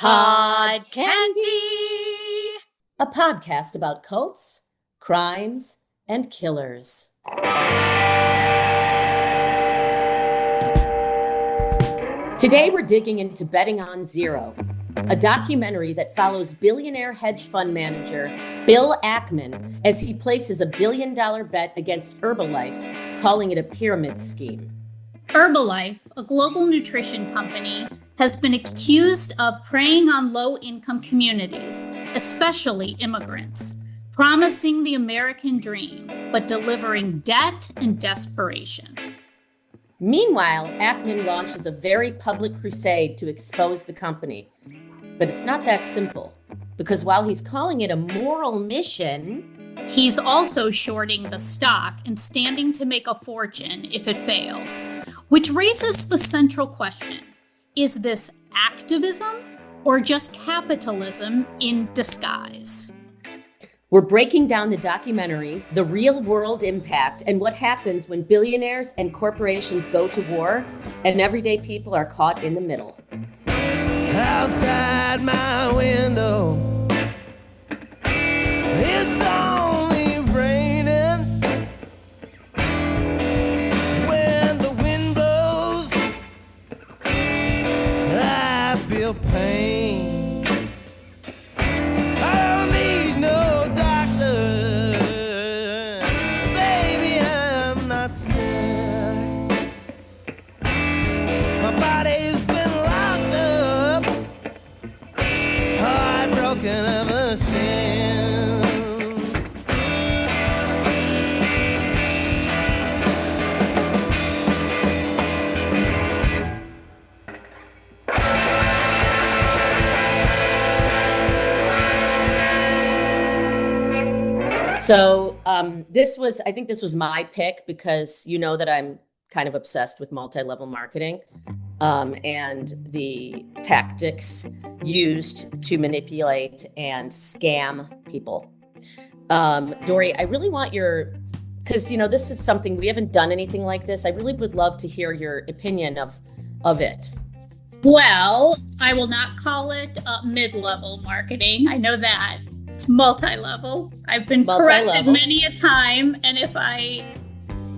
Pod Candy, a podcast about cults, crimes, and killers. Today we're digging into Betting on Zero, a documentary that follows billionaire hedge fund manager Bill Ackman as he places a $1 billion bet against Herbalife, calling it a pyramid scheme. Herbalife, a global nutrition company, has been accused of preying on low-income communities, especially immigrants, promising the American dream, but delivering debt and desperation. Meanwhile, Ackman launches a very public crusade to expose the company. But it's not that simple, because while he's calling it a moral mission, he's also shorting the stock and standing to make a fortune if it fails, which raises the central question. Is this activism or just capitalism in disguise? We're breaking down the documentary, the real-world impact, and what happens when billionaires and corporations go to war and everyday people are caught in the middle. Outside my window, it's only raining. When the wind blows, I feel pain. I don't need no doctor, baby, I'm not sick. My body's been locked up, heartbroken ever since. So I think this was my pick because you know that I'm kind of obsessed with multi-level marketing and the tactics used to manipulate and scam people. Dori, I really want because this is something, we haven't done anything like this. I really would love to hear your opinion of it. Well, I will not call it mid-level marketing. I know that. It's multi-level. I've been corrected many a time, and if I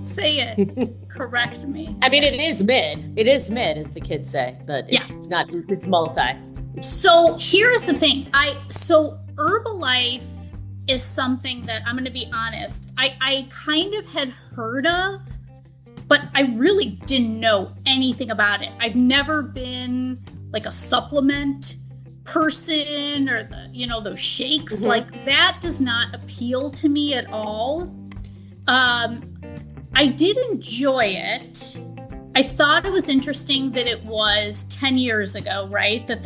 say it, correct me. I mean, it is mid. It is mid, as the kids say, but it's not. It's multi. So here's the thing. So Herbalife is something that I'm going to be honest. I kind of had heard of, but I really didn't know anything about it. I've never been like a supplement person or those shakes. Mm-hmm. Like that does not appeal to me at all. I did enjoy it. I thought it was interesting that it was 10 years ago, right? That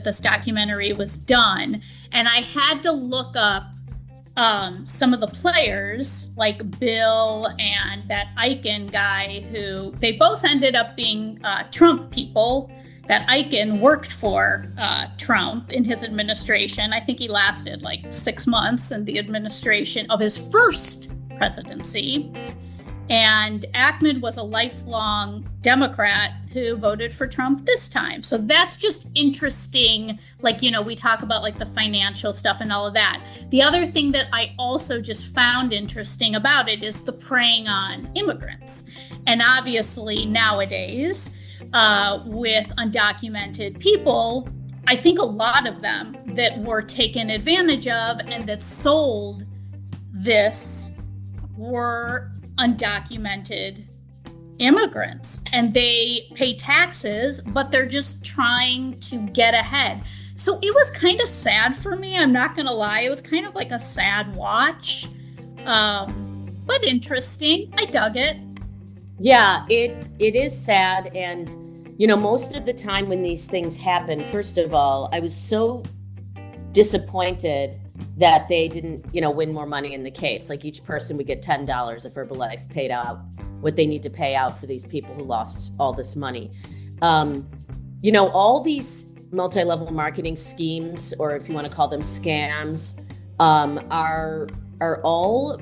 this documentary was done. And I had to look up some of the players like Bill and that Eichen guy who they both ended up being Trump people. That Eichen worked for Trump in his administration. I think he lasted like 6 months in the administration of his first presidency. And Ackman was a lifelong Democrat who voted for Trump this time. So that's just interesting. Like, we talk about like the financial stuff and all of that. The other thing that I also just found interesting about it is the preying on immigrants. And obviously nowadays, with undocumented people, I think a lot of them that were taken advantage of and that sold this were undocumented immigrants, and they pay taxes, but they're just trying to get ahead. So it was kind of sad for me. I'm not going to lie. It was kind of like a sad watch, but interesting. I dug it. Yeah, it is sad. And, most of the time when these things happen, first of all, I was so disappointed that they didn't, win more money in the case. Like each person would get $10 if Herbalife paid out what they need to pay out for these people who lost all this money. All these multi-level marketing schemes, or if you want to call them scams,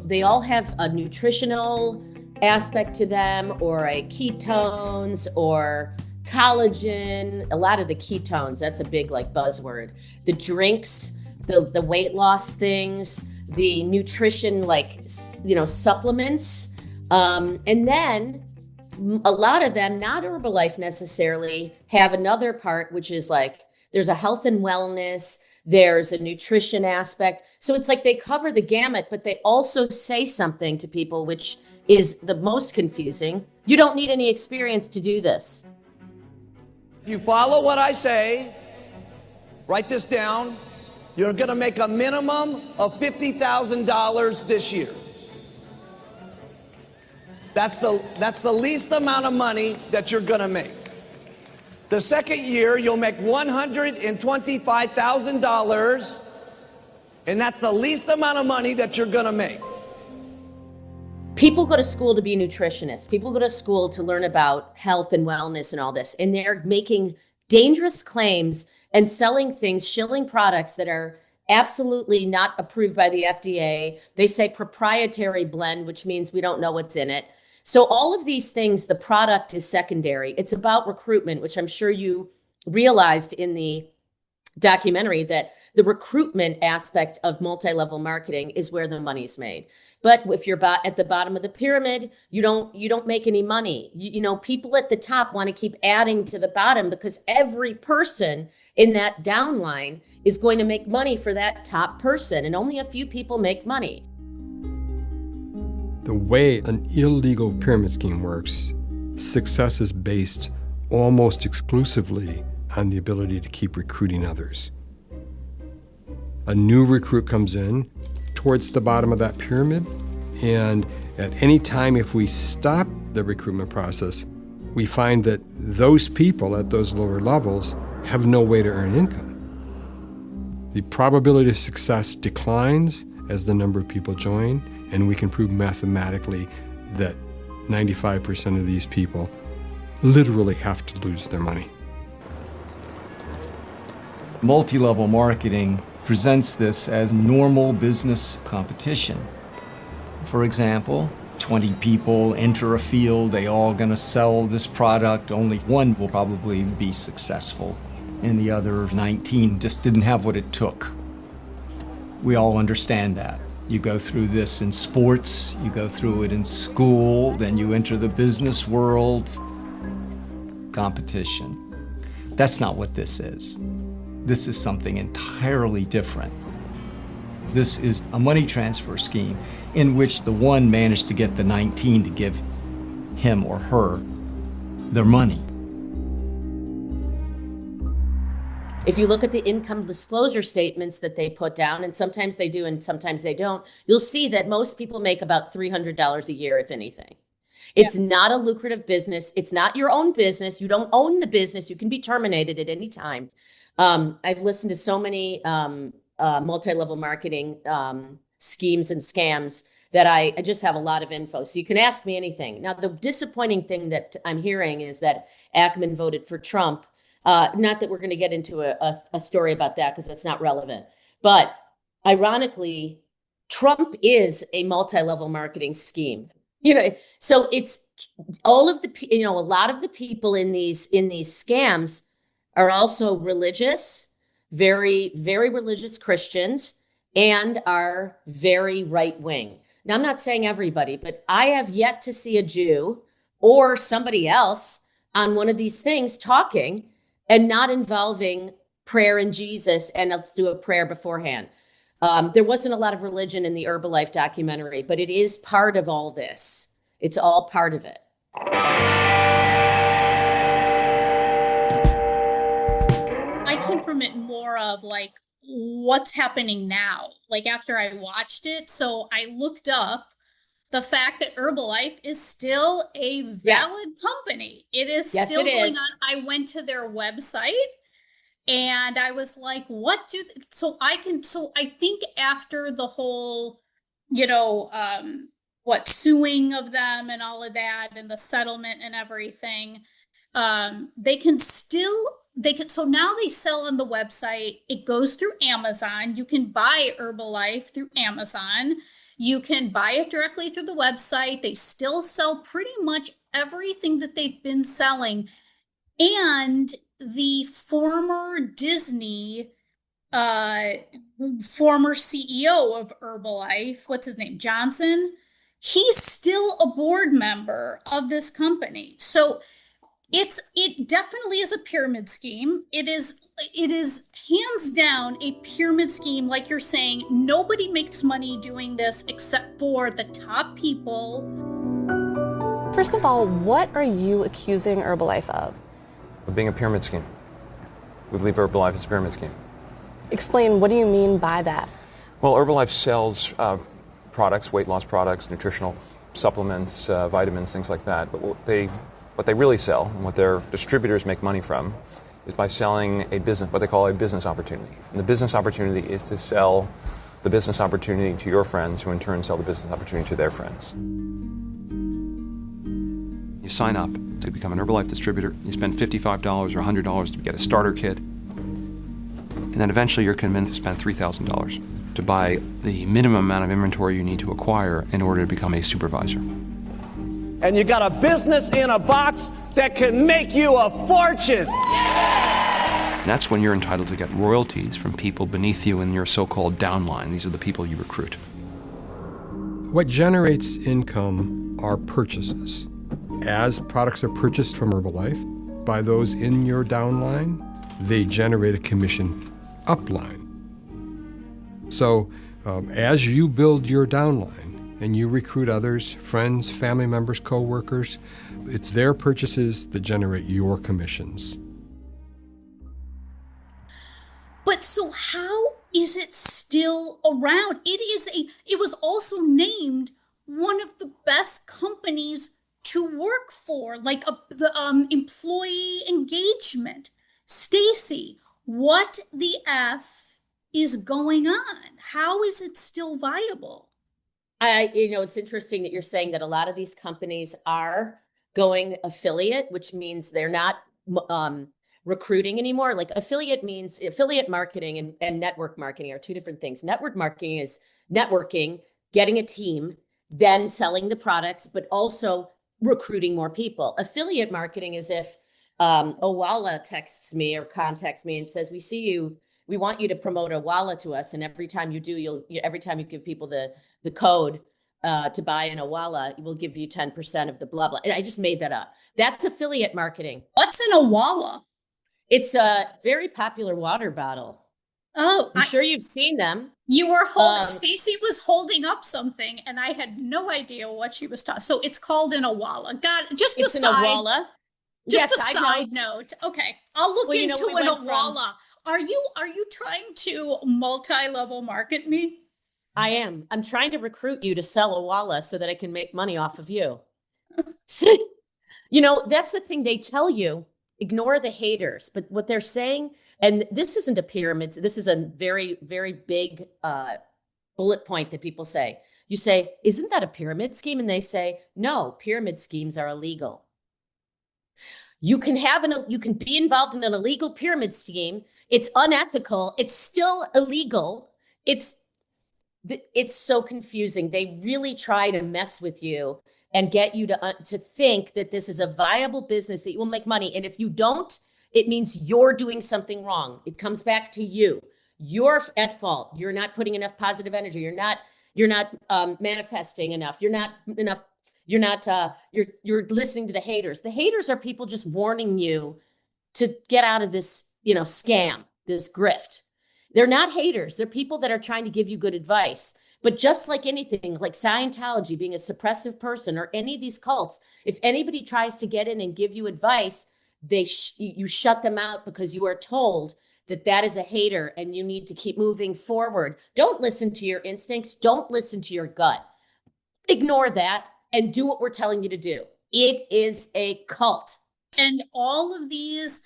they all have a nutritional aspect to them, or a ketones, or collagen, a lot of the ketones. That's a big like buzzword. The drinks, the weight loss things, the nutrition like supplements, and then a lot of them, not Herbalife necessarily, have another part which is like there's a health and wellness. There's a nutrition aspect. So it's like they cover the gamut, but they also say something to people, which is the most confusing. You don't need any experience to do this. You follow what I say, write this down, you're going to make a minimum of $50,000 this year. That's the least amount of money that you're going to make. The second year, you'll make $125,000, and that's the least amount of money that you're going to make. People go to school to be nutritionists. People go to school to learn about health and wellness and all this, and they're making dangerous claims and selling things, shilling products that are absolutely not approved by the FDA. They say proprietary blend, which means we don't know what's in it. So all of these things, the product is secondary. It's about recruitment, which I'm sure you realized in the documentary, that the recruitment aspect of multi-level marketing is where the money's made. But if you're at the bottom of the pyramid, you don't make any money. You know, people at the top want to keep adding to the bottom because every person in that downline is going to make money for that top person, and only a few people make money. The way an illegal pyramid scheme works, success is based almost exclusively on the ability to keep recruiting others. A new recruit comes in towards the bottom of that pyramid, and at any time if we stop the recruitment process, we find that those people at those lower levels have no way to earn income. The probability of success declines as the number of people join, and we can prove mathematically that 95% of these people literally have to lose their money. Multi-level marketing presents this as normal business competition. For example, 20 people enter a field, they all gonna sell this product, only one will probably be successful, and the other 19 just didn't have what it took. We all understand that. You go through this in sports, you go through it in school, then you enter the business world. Competition. That's not what this is. This is something entirely different. This is a money transfer scheme in which the one managed to get the 19 to give him or her their money. If you look at the income disclosure statements that they put down, and sometimes they do and sometimes they don't, you'll see that most people make about $300 a year, if anything. It's not a lucrative business. It's not your own business. You don't own the business. You can be terminated at any time. I've listened to so many multi-level marketing schemes and scams that I just have a lot of info. So you can ask me anything. Now, the disappointing thing that I'm hearing is that Ackman voted for Trump. Not that we're going to get into a story about that because that's not relevant. But ironically, Trump is a multi-level marketing scheme. So it's all of the, a lot of the people in these scams are also religious, very, very religious Christians, and are very right wing. Now, I'm not saying everybody, but I have yet to see a Jew or somebody else on one of these things talking and not involving prayer and Jesus, and let's do a prayer beforehand. There wasn't a lot of religion in the Herbalife documentary, but it is part of all this. It's all part of it. I came from it more of like, what's happening now? Like after I watched it, so I looked up the fact that Herbalife is still a valid company. It is still going on. I went to their website and I was like, so I think after the whole, suing of them and all of that and the settlement and everything, so now they sell on the website. It goes through Amazon. You can buy Herbalife through Amazon. You can buy it directly through the website. They still sell pretty much everything that they've been selling. And the former Disney, former CEO of Herbalife, what's his name, Johnson, he's still a board member of this company. So it definitely is a pyramid scheme. It is hands down a pyramid scheme. Like you're saying, nobody makes money doing this except for the top people. First of all, what are you accusing Herbalife of? Of being a pyramid scheme. We believe Herbalife is a pyramid scheme. Explain, what do you mean by that? Well, Herbalife sells products, weight loss products, nutritional supplements, vitamins, things like that. But what they really sell, and what their distributors make money from, is by selling a business, what they call a business opportunity. And the business opportunity is to sell the business opportunity to your friends, who in turn sell the business opportunity to their friends. You sign up to become an Herbalife distributor. You spend $55 or $100 to get a starter kit. And then eventually you're convinced to spend $3,000 to buy the minimum amount of inventory you need to acquire in order to become a supervisor. And you got a business in a box that can make you a fortune. And that's when you're entitled to get royalties from people beneath you in your so-called downline. These are the people you recruit. What generates income are purchases. As products are purchased from Herbalife by those in your downline, they generate a commission upline. So as you build your downline and you recruit others, friends, family members, co-workers, it's their purchases that generate your commissions. But so how is it still around? It was also named one of the best companies to work for, like the employee engagement. Stacey, what the F is going on? How is it still viable? It's interesting that you're saying that a lot of these companies are going affiliate, which means they're not recruiting anymore. Like affiliate marketing and network marketing are two different things. Network marketing is networking, getting a team, then selling the products, but also recruiting more people. Affiliate marketing is if Owala texts me or contacts me and says, we want you to promote Owala to us. And every time you do, every time you give people the code to buy an Owala, we'll give you 10% of the blah, blah. And I just made that up. That's affiliate marketing. What's an Owala? It's a very popular water bottle. Oh, I'm sure you've seen them. You were holding, Stacey was holding up something and I had no idea what she was talking. So it's called an Owala. It's an Owala. Just a side note. Okay. I'll look into an Owala. Are you trying to multi-level market me? I am. I'm trying to recruit you to sell Owala so that I can make money off of you. That's the thing they tell you. Ignore the haters. But what they're saying, and this isn't a pyramid, this is a very, very big bullet point that people say. You say, isn't that a pyramid scheme? And they say, no, pyramid schemes are illegal. You can be involved in an illegal pyramid scheme. It's unethical. It's still illegal. It's so confusing. They really try to mess with you and get you to think that this is a viable business, that you will make money. And if you don't, it means you're doing something wrong. It comes back to you. You're at fault. You're not putting enough positive energy. You're not manifesting enough. You're listening to the haters. The haters are people just warning you to get out of this, scam, this grift. They're not haters. They're people that are trying to give you good advice. But just like anything, like Scientology being a suppressive person or any of these cults, if anybody tries to get in and give you advice, you shut them out because you are told that is a hater and you need to keep moving forward. Don't listen to your instincts. Don't listen to your gut. Ignore that and do what we're telling you to do. It is a cult. And all of these,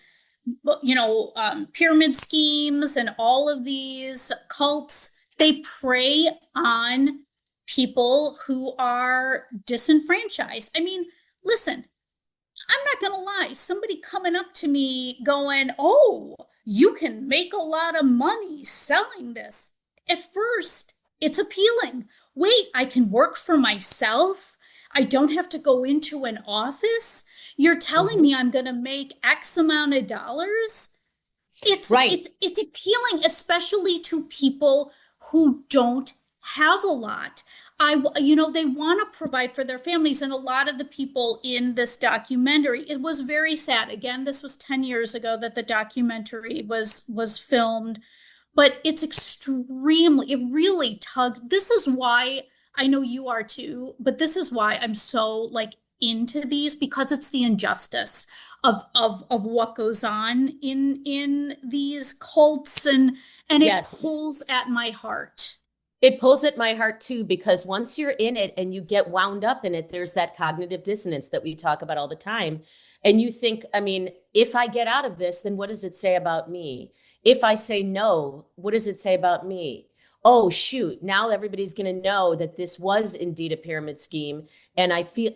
pyramid schemes and all of these cults, they prey on people who are disenfranchised. I mean, listen, I'm not going to lie. Somebody coming up to me going, oh, you can make a lot of money selling this. At first, it's appealing. Wait, I can work for myself. I don't have to go into an office. You're telling me I'm going to make X amount of dollars. It's Right. it's appealing, especially to people who don't have a lot. They want to provide for their families, and a lot of the people in this documentary, it was very sad. Again, this was 10 years ago that the documentary was filmed, but it's extremely, it really tugs. This is why I know you are too, but this is why I'm so like into these, because it's the injustice of what goes on in these cults, and Yes. it pulls at my heart. It pulls at my heart too, because once you're in it and you get wound up in it, there's that cognitive dissonance that we talk about all the time. And you think, I mean, if I get out of this, then what does it say about me? If I say no, what does it say about me? Oh, shoot, now everybody's going to know that this was indeed a pyramid scheme. And I feel,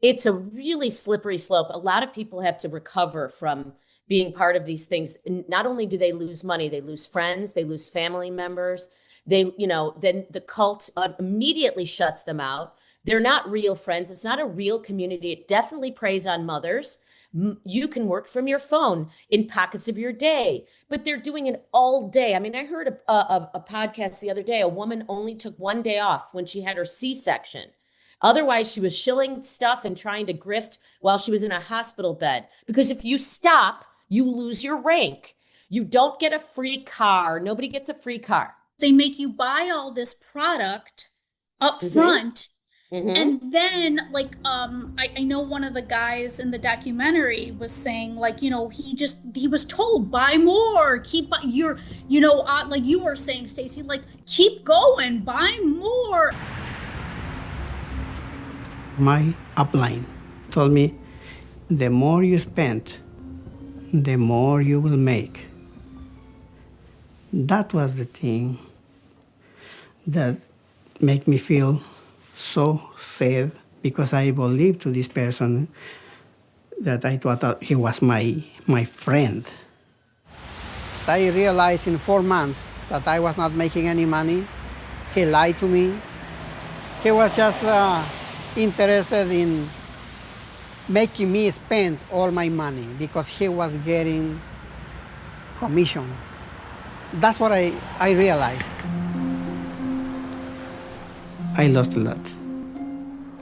it's a really slippery slope. A lot of people have to recover from being part of these things. And not only do they lose money, they lose friends, they lose family members. Then the cult immediately shuts them out. They're not real friends. It's not a real community. It definitely preys on mothers. You can work from your phone in pockets of your day, but they're doing it all day. I mean, I heard a podcast the other day. A woman only took one day off when she had her C-section. Otherwise, she was shilling stuff and trying to grift while she was in a hospital bed. Because if you stop, you lose your rank. You don't get a free car. Nobody gets a free car. They make you buy all this product up front. And then I know one of the guys in the documentary was saying, he was told, buy more, like you were saying, Stacey, like, keep going, buy more. My upline told me, the more you spend, the more you will make. That was the thing that made me feel so sad, because I believed to this person that I thought he was my friend. I realized in 4 months that I was not making any money. He lied to me. He was just interested in making me spend all my money because he was getting commission. That's what I realized. I lost a lot.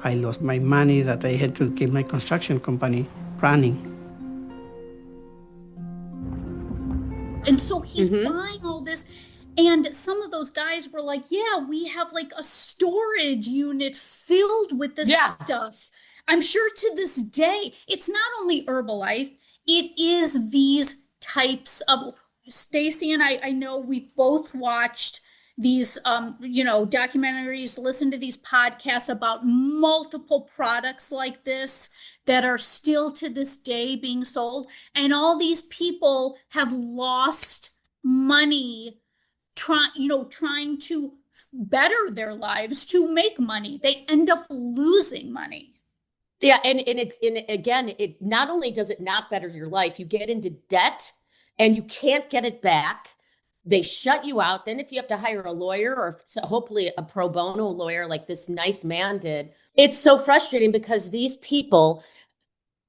I lost my money that I had to keep my construction company running. And so he's buying all this. And some of those guys were like, yeah, we have like a storage unit filled with this stuff. I'm sure to this day, it's not only Herbalife, it is these types of, Stacey and I know we've both watched these, documentaries, listen to these podcasts about multiple products like this that are still to this day being sold. And all these people have lost money trying to better their lives, to make money. They end up losing money. Yeah. And it not only does it not better your life, you get into debt and you can't get it back. They shut you out. Then if you have to hire a lawyer, or hopefully a pro bono lawyer like this nice man did, it's so frustrating because these people,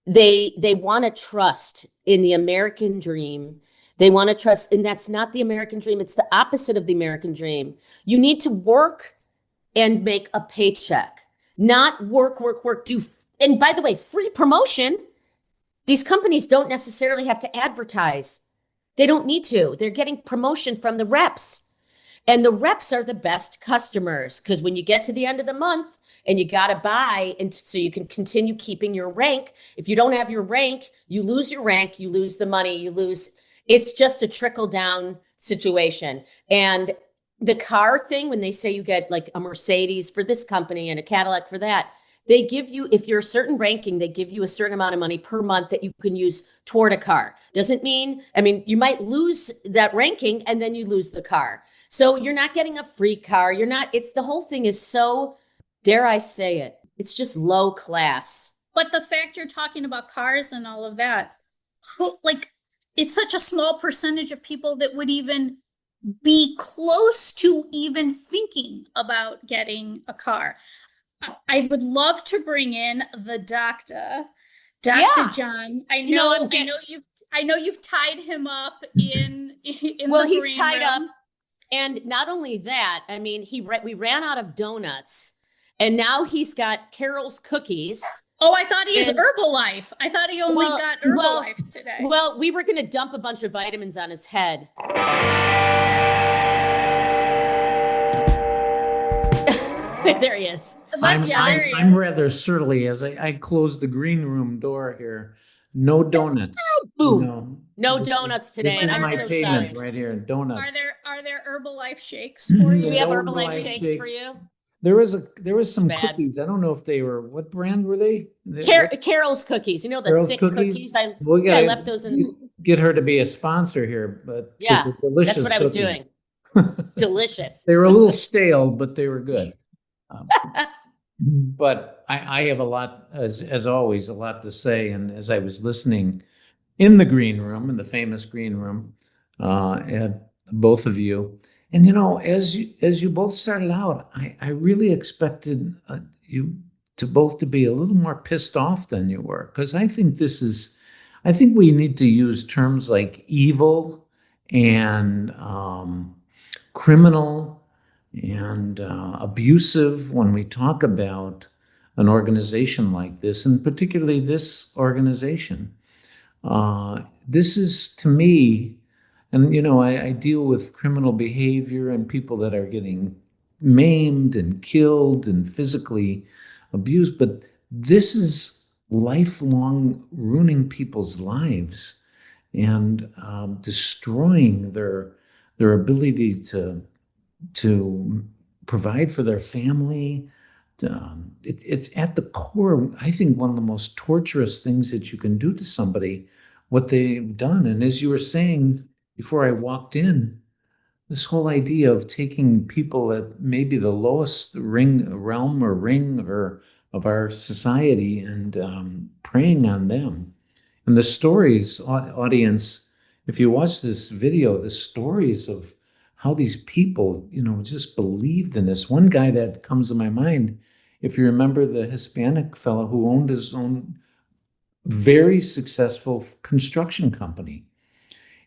they want to trust in the American dream. They want to trust, and that's not the American dream. It's the opposite of the American dream. You need to work and make a paycheck, not work, and by the way, free promotion. These companies don't necessarily have to advertise. They don't need to. They're getting promotion from the reps. And the reps are the best customers, because when you get to the end of the month and you got to buy, and so you can continue keeping your rank. If you don't have your rank, you lose your rank, you lose the money, it's just a trickle down situation. And the car thing, when they say you get like a Mercedes for this company and a Cadillac for that, they give you, if you're a certain ranking, they give you a certain amount of money per month that you can use toward a car. Doesn't mean, you might lose that ranking and then you lose the car. So you're not getting a free car. The whole thing is so, dare I say it, it's just low class. But the fact you're talking about cars and all of that, it's such a small percentage of people that would even be close to even thinking about getting a car. I would love to bring in the doctor, Yeah. John. You know, I know you've tied him up in well, the he's green tied room. up. And not only that, I mean, we ran out of donuts, and now he's got Carol's cookies. Oh, I thought he was Herbalife. I thought he only got Herbalife well, today. Well, we were going to dump a bunch of vitamins on his head. There he is. I'm rather surly as I close the green room door here. No donuts. Boom. No donuts today. This is my so payment sorry. right here. Donuts. Are there Herbalife shakes for you? Do we have Herbalife shakes for you? There was some cookies. I don't know if they were, what brand were they? Carol's cookies. You know, the Carol's thick cookies? cookies. Well, I left those in. Get her to be a sponsor here, but Yeah, delicious that's what I was cookies. doing. Delicious. They were a little stale, but they were good. But I have a lot, as always, a lot to say. And as I was listening in the green room, in the famous green room, at both of you, and as you both started out, I really expected you to both to be a little more pissed off than you were, because I think we need to use terms like evil and criminal and abusive when we talk about an organization like this, and particularly this organization. This is, to me, and I deal with criminal behavior and people that are getting maimed and killed and physically abused, but this is lifelong ruining people's lives and destroying their ability to provide for their family. It's at the core, I think, one of the most torturous things that you can do to somebody, what they've done. And as you were saying before I walked in, this whole idea of taking people at maybe the lowest realm of our society and preying on them. And the stories, audience, if you watch this video, the stories of how these people, just believed in this. One guy that comes to my mind, if you remember the Hispanic fellow who owned his own very successful construction company.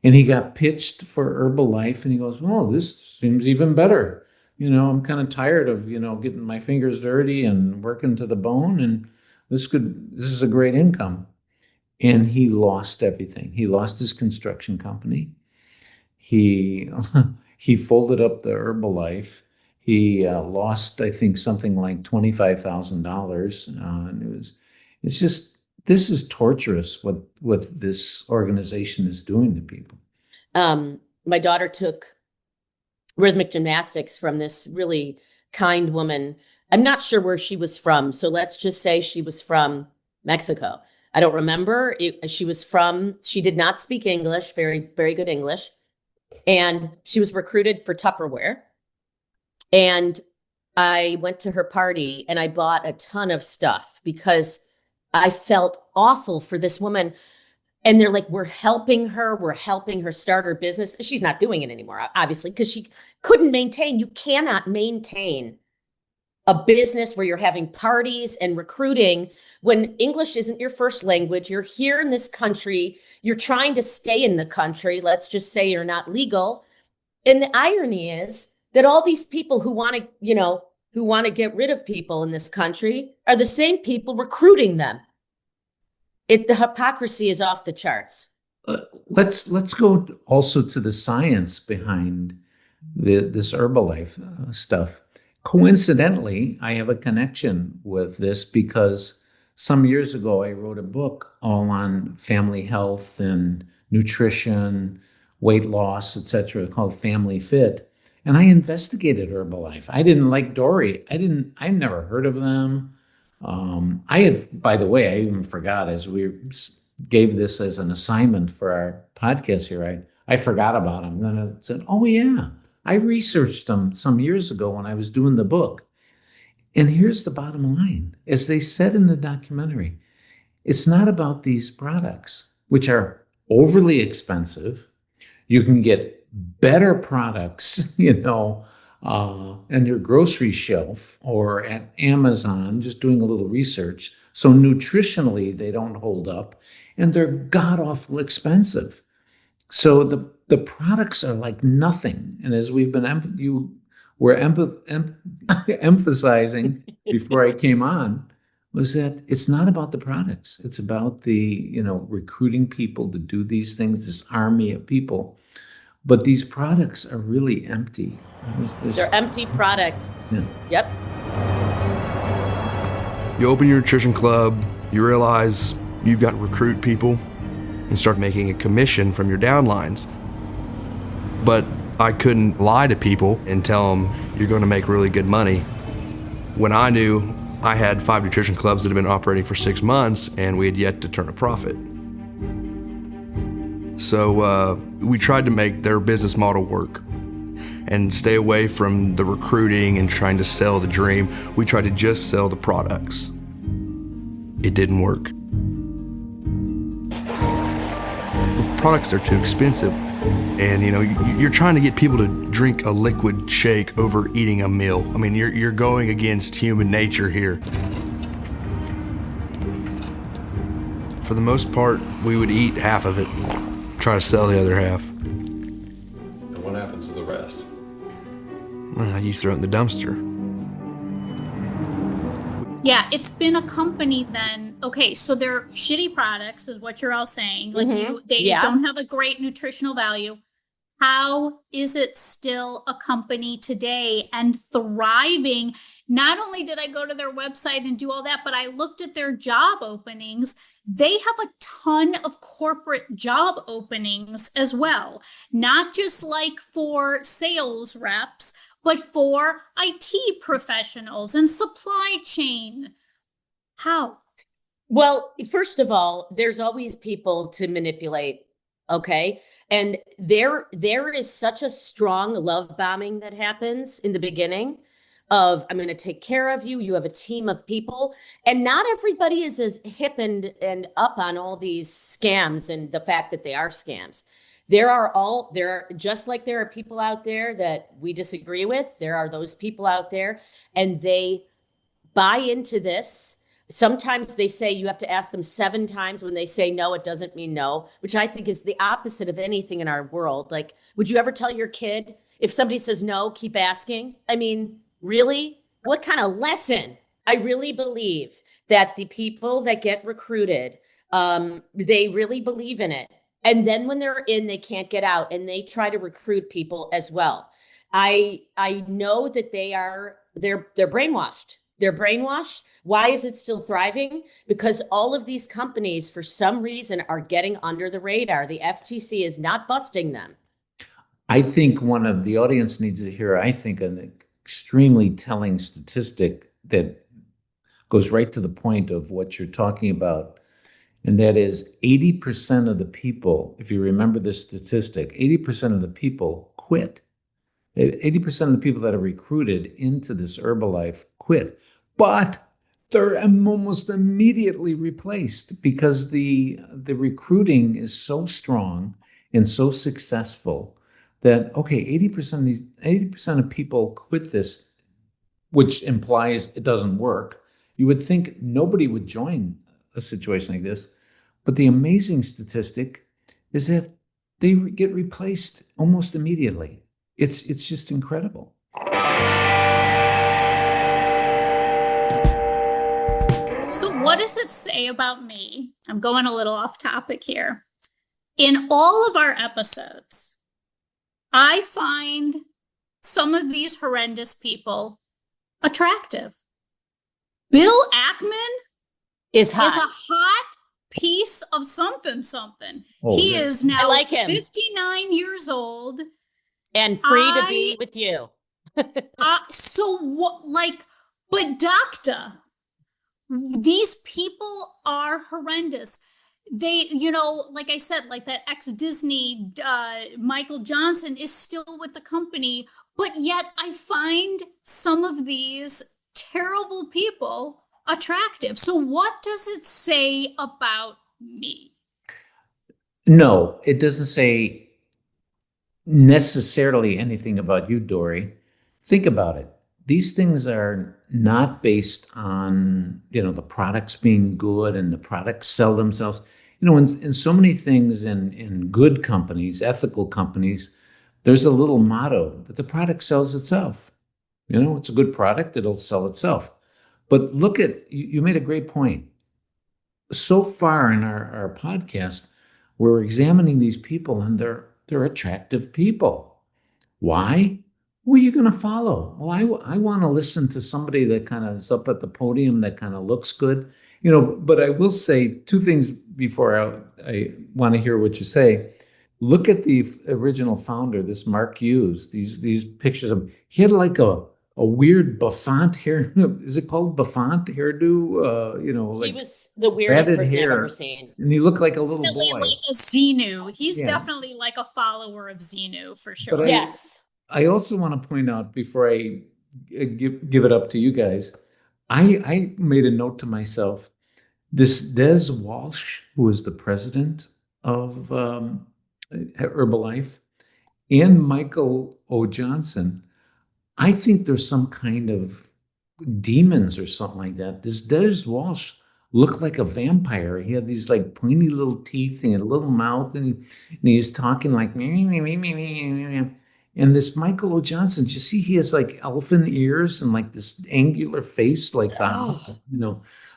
And he got pitched for Herbalife, and he goes, well, this seems even better. I'm kind of tired of, getting my fingers dirty and working to the bone, and this is a great income. And he lost everything. He lost his construction company. He folded up the Herbalife. He lost, I think, something like $25,000. And this is torturous what this organization is doing to people. My daughter took rhythmic gymnastics from this really kind woman. I'm not sure where she was from, so let's just say she was from Mexico. I don't remember. She did not speak English, very, very good English. And she was recruited for Tupperware. And I went to her party and I bought a ton of stuff because I felt awful for this woman. And they're like, we're helping her start her business. She's not doing it anymore, obviously, because she couldn't maintain. You cannot maintain a business where you're having parties and recruiting when English isn't your first language. You're here in this country. You're trying to stay in the country. Let's just say you're not legal. And the irony is that all these people who want to get rid of people in this country are the same people recruiting them. The hypocrisy is off the charts. Let's go also to the science behind this Herbalife stuff. Coincidentally, I have a connection with this because some years ago, I wrote a book all on family health and nutrition, weight loss, etc., called Family Fit. And I investigated Herbalife. I didn't like Dori. I never heard of them. By the way, I even forgot as we gave this as an assignment for our podcast here, I forgot about them. Then I said, oh yeah, I researched them some years ago when I was doing the book. And here's the bottom line. As they said in the documentary, it's not about these products, which are overly expensive. You can get better products, on your grocery shelf or at Amazon, just doing a little research. So nutritionally, they don't hold up, and they're god awful expensive. So the products are like nothing. And as we've been, you were emphasizing before I came on, was that it's not about the products. It's about the, recruiting people to do these things, this army of people. But these products are really empty. They're empty products. Yeah. Yep. You open your nutrition club, you realize you've got to recruit people and start making a commission from your downlines. But I couldn't lie to people and tell them you're going to make really good money when I knew I had 5 nutrition clubs that had been operating for 6 months and we had yet to turn a profit. So we tried to make their business model work and stay away from the recruiting and trying to sell the dream. We tried to just sell the products. It didn't work. The products are too expensive. And you're trying to get people to drink a liquid shake over eating a meal. I mean, you're going against human nature here. For the most part, we would eat half of it, try to sell the other half. And what happens to the rest? Well, you throw it in the dumpster. Yeah, it's been a company then. Okay, so they're shitty products is what you're all saying. Like they don't have a great nutritional value. How is it still a company today and thriving? Not only did I go to their website and do all that, but I looked at their job openings. They have a ton of corporate job openings as well, not just like for sales reps, but for IT professionals and supply chain. How? Well, first of all, there's always people to manipulate. Okay. And there is such a strong love bombing that happens in the beginning of, I'm going to take care of you. You have a team of people. And not everybody is as hip and up on all these scams and the fact that they are scams. There are just like there are people out there that we disagree with. There are those people out there and they buy into this. Sometimes they say you have to ask them 7 times. When they say no, it doesn't mean no, which I think is the opposite of anything in our world. Like, would you ever tell your kid, if somebody says no, keep asking? I mean, really? What kind of lesson? I really believe that the people that get recruited, they really believe in it. And then when they're in, they can't get out and they try to recruit people as well. I know that they're brainwashed. They're brainwashed. Why is it still thriving? Because all of these companies, for some reason, are getting under the radar. The FTC is not busting them. I think one of the audience needs to hear, I think, an extremely telling statistic that goes right to the point of what you're talking about. And that is 80% of the people, if you remember this statistic, 80% of the people quit. 80% of the people that are recruited into this Herbalife quit, but they're almost immediately replaced because the recruiting is so strong and so successful that, okay, 80% of people quit this, which implies it doesn't work. You would think nobody would join a situation like this, but the amazing statistic is that they get replaced almost immediately. It's just incredible. So what does it say about me? I'm going a little off topic here. In all of our episodes, I find some of these horrendous people attractive. Bill Ackman is hot. Is a hot piece of something. Oh, he is now I like him. 59 years old. And free to be with you. So what, but doctor, these people are horrendous. They, like I said, like that ex-Disney, Michael Johnson is still with the company, but yet I find some of these terrible people attractive. So what does it say about me? No, it doesn't say necessarily anything about you, Dori. think about it. These things are not based on, the products being good and the products sell themselves. In so many things in good companies, ethical companies, there's a little motto that the product sells itself. It's a good product, it'll sell itself. But look at, you made a great point. So far in our podcast, we're examining these people and they're attractive people. Why? Who are you going to follow? Well, I want to listen to somebody that kind of is up at the podium that kind of looks good. But I will say two things before I want to hear what you say. Look at the original founder, this Mark Hughes, these pictures of him. He had like a weird bouffant hair. Is it called bouffant hairdo? He was the weirdest person I've ever seen. And he looked like a little Definitely boy. like a Xenu. He's definitely like a follower of Xenu for sure. But Yes. I also want to point out before I give it up to you guys, I made a note to myself. This Des Walsh, who is the president of Herbalife, and Michael O. Johnson, I think there's some kind of demons or something like that. This Des Walsh looked like a vampire. He had these like pointy little teeth and a little mouth, and he was talking like me, me, me, me, me, me, me. And this Michael O. Johnson, you see, he has like elfin ears and like this angular face, like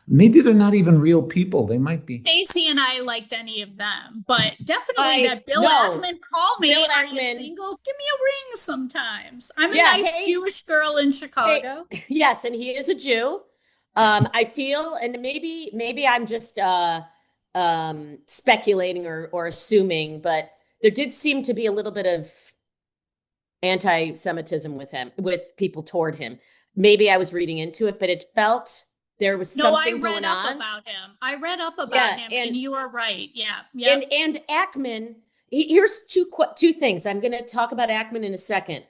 maybe they're not even real people. They might be. Stacey and I liked any of them, but definitely that Bill Ackman, call me. Are you single? Give me a ring sometimes. I'm a nice Jewish girl in Chicago. Yes, and he is a Jew. I feel, and maybe I'm just speculating or assuming, but there did seem to be a little bit of anti-Semitism with people toward him. Maybe I was reading into it, but it felt there was something going on. I read up about him, and you are right. Yeah. And Ackman, here's two things. I'm going to talk about Ackman in a second.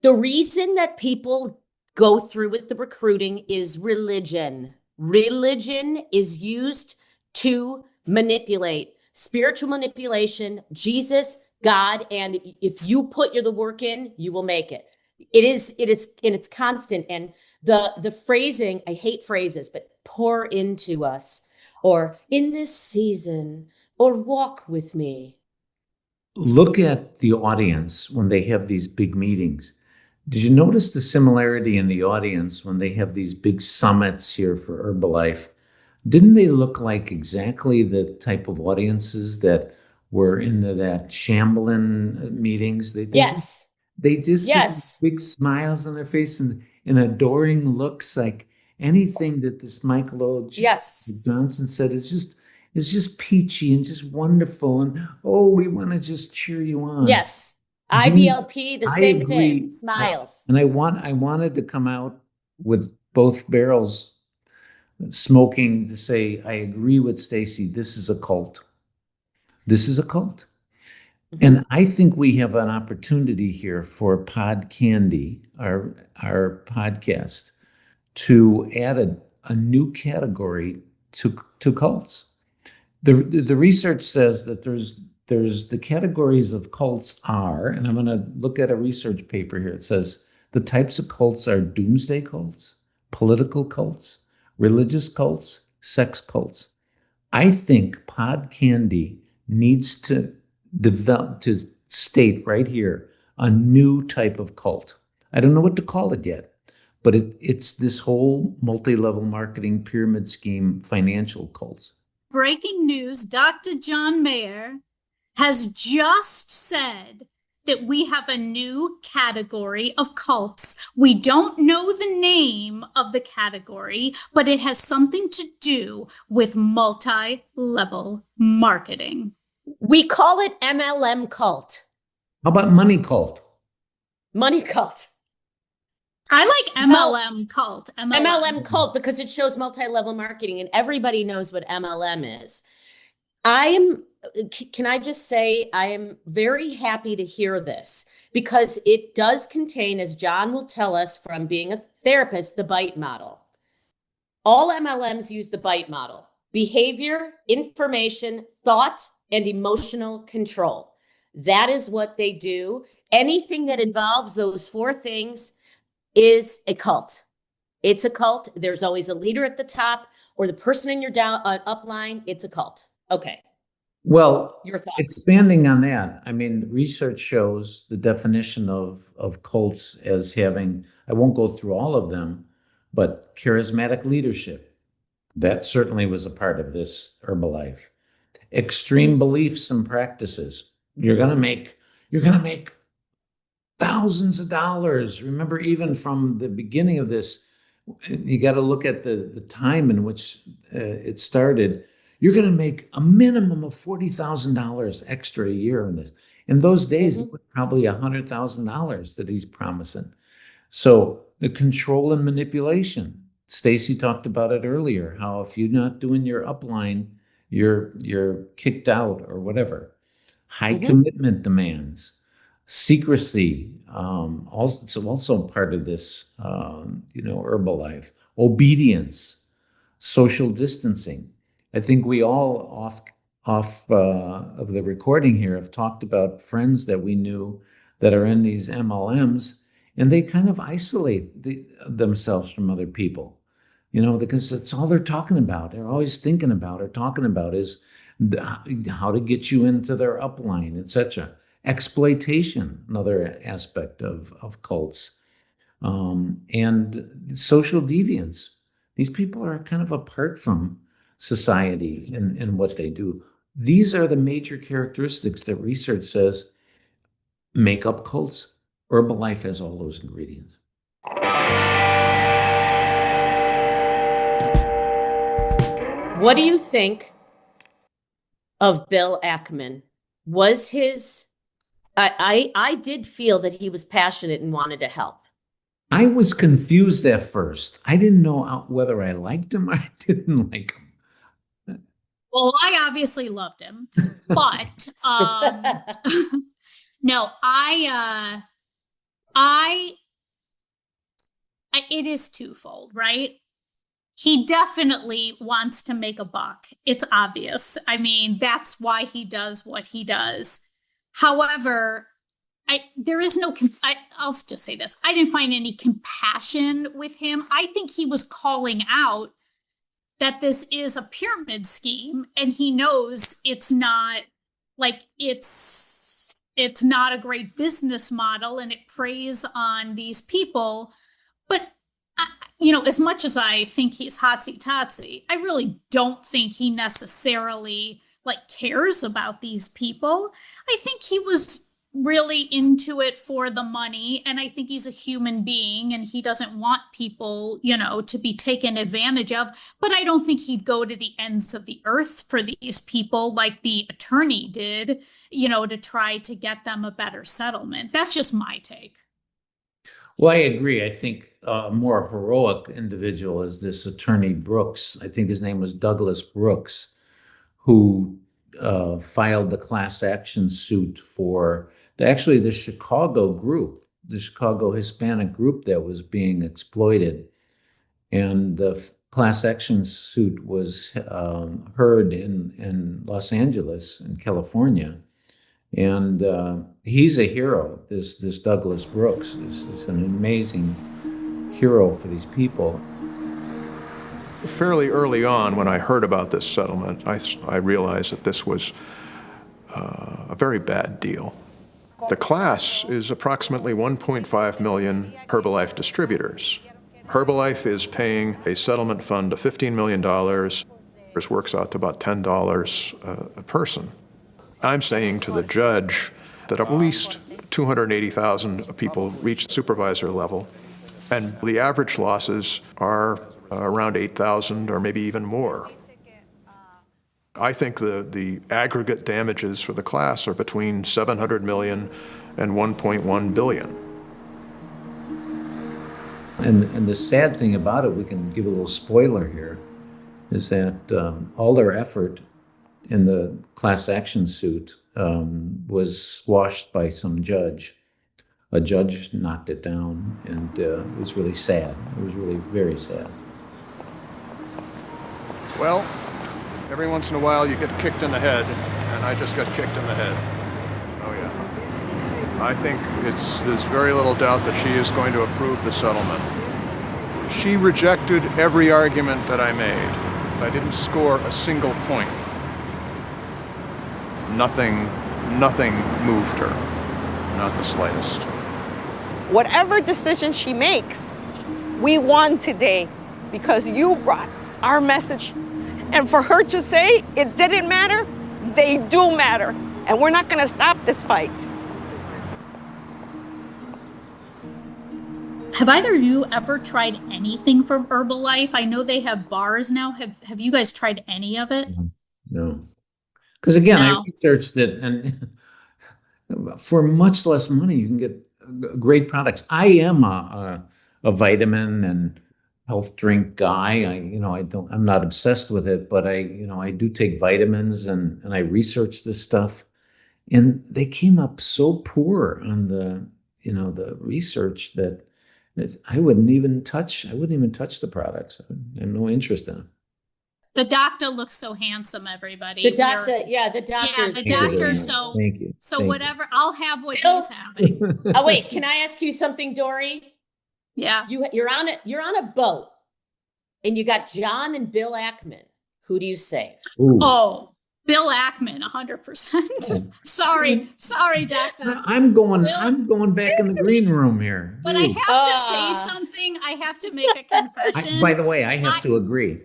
The reason that people go through with the recruiting is religion. Religion is used to manipulate, spiritual manipulation, Jesus, God, and if you put the work in, you will make it. It's constant. And the phrasing, I hate phrases, but pour into us, or in this season, or walk with me. Look at the audience when they have these big meetings. Did you notice the similarity in the audience when they have these big summits here for Herbalife? Didn't they look like exactly the type of audiences that were in that Shambling meetings? They just see big smiles on their face and adoring looks, like anything that this Michael O. Johnson said is just peachy and just wonderful, and we want to just cheer you on. Yes. IBLP, the same thing, smiles. And I wanted to come out with both barrels smoking to say, I agree with Stacey, this is a cult. This is a cult. Mm-hmm. And I think we have an opportunity here for Pod Candy, our podcast, to add a new category to cults. The research says that there's the categories of cults are, and I'm going to look at a research paper here. It says the types of cults are doomsday cults, political cults, religious cults, sex cults. I think Pod Candy needs to develop, to state right here, a new type of cult. I don't know what to call it yet, but it's this whole multi-level marketing pyramid scheme, financial cults. Breaking news, Dr. John Mayer has just said that we have a new category of cults. We don't know the name of the category, but it has something to do with multi-level marketing. We call it MLM Cult. How about money cult? Money cult. I like MLM Cult. MLM Cult because it shows multi-level marketing, and everybody knows what MLM is. Can I just say, I am very happy to hear this because it does contain, as John will tell us from being a therapist, the BITE model. All MLMs use the BITE model: behavior, information, thought, and emotional control. That is what they do. Anything that involves those four things, is a cult. It's a cult. There's always a leader at the top or the person in your upline. It's a cult. Okay. Well, Your thoughts? expanding on that, I mean, research shows the definition of cults as having, I won't go through all of them, but charismatic leadership. That certainly was a part of this Herbalife. Extreme beliefs and practices. You're gonna make thousands of dollars. Remember, even from the beginning of this, you got to look at the time in which it started. You're going to make a minimum of $40,000 extra a year in this. In those days, it was probably $100,000 that he's promising. So the control and manipulation. Stacey talked about it earlier, how if you're not doing your upline, you're kicked out or whatever. High commitment demands, secrecy, also part of this, Herbalife. Obedience, social distancing. I think we all off of the recording here have talked about friends that we knew that are in these MLMs, and they kind of isolate themselves from other people, because that's all they're talking about. They're always thinking about or talking about is how to get you into their upline, etc. Exploitation, another aspect of cults, and social deviance. These people are kind of apart from society in what they do. These are the major characteristics that research says make up cults. Herbalife has all those ingredients. What do you think of Bill Ackman? Was his... I did feel that he was passionate and wanted to help. I was confused at first. I didn't know whether I liked him or I didn't like him. Well, I obviously loved him, but no, it is twofold, right? He definitely wants to make a buck. It's obvious. I mean, that's why he does what he does. However, I'll just say this. I didn't find any compassion with him. I think he was calling out that this is a pyramid scheme, and he knows it's not not a great business model, and it preys on these people. But as much as I think he's hotsy-totsy, I really don't think he necessarily cares about these people. I think he was really into it for the money, and I think he's a human being and he doesn't want people, to be taken advantage of. But I don't think he'd go to the ends of the earth for these people like the attorney did, to try to get them a better settlement. That's just my take. Well, I agree. I think a more heroic individual is this attorney Brooks. I think his name was Douglas Brooks, who filed the class action suit for the Chicago group, the Chicago Hispanic group that was being exploited. And the class action suit was heard in Los Angeles, in California. And he's a hero, this Douglas Brooks. Is an amazing hero for these people. Fairly early on, when I heard about this settlement, I realized that this was a very bad deal. The class is approximately 1.5 million Herbalife distributors. Herbalife is paying a settlement fund of $15 million. This works out to about $10 a person. I'm saying to the judge that at least 280,000 people reached supervisor level, and the average losses are around 8,000 or maybe even more. I think the aggregate damages for the class are between 700 million and 1.1 billion. And the sad thing about it, we can give a little spoiler here, is that all their effort in the class action suit was squashed by some judge. A judge knocked it down, and it was really sad. It was really very sad. Well, every once in a while you get kicked in the head, and I just got kicked in the head. Oh yeah. I think there's very little doubt that she is going to approve the settlement. She rejected every argument that I made. I didn't score a single point. Nothing moved her, not the slightest. Whatever decision she makes, we won today because you brought our message. And for her to say it didn't matter, they do matter. And we're not going to stop this fight. Have either of you ever tried anything from Herbalife? I know they have bars now. Have you guys tried any of it? No. Because again, No. I researched it, and for much less money, you can get great products. I am a vitamin and health drink guy. I'm not obsessed with it, but I do take vitamins and I research this stuff, and they came up so poor on the research that I wouldn't even touch the products. I have no interest in them. The doctor looks so handsome, everybody. The doctor, the doctor. Yeah, the doctor. So, Thank you. So Thank whatever, I'll have what he's having. Oh wait, can I ask you something, Dori? Yeah. You're on a boat, and you got John and Bill Ackman. Who do you save? Ooh. Oh, Bill Ackman, 100%. Sorry, doctor. I'm going back in the green room here. But I have to say something. I have to make a confession. By the way, I have to agree.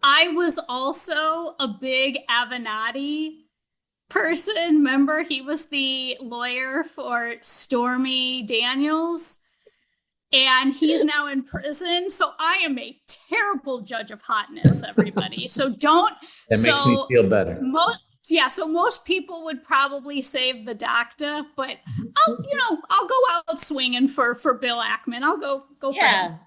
I was also a big Avenatti person. Remember, he was the lawyer for Stormy Daniels, and he's now in prison. So I am a terrible judge of hotness, everybody. So don't. That makes me feel better. So most people would probably save the doctor, but I'll go out swinging for Bill Ackman. I'll go for him.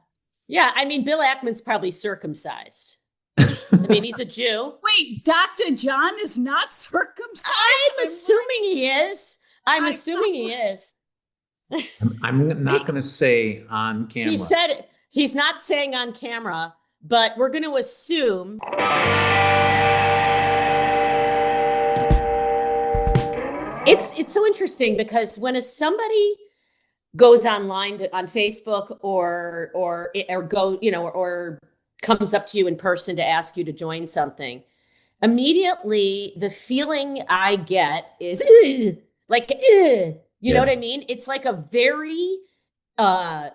Yeah, I mean, Bill Ackman's probably circumcised. I mean, he's a Jew. Wait, Dr. John is not circumcised? I'm assuming he is. Assuming he is. I'm not going to say on camera. He said it. He's not saying on camera, but we're going to assume. It's so interesting because when somebody goes online on Facebook or comes up to you in person to ask you to join something, immediately the feeling I get is you know what I mean? It's like a very the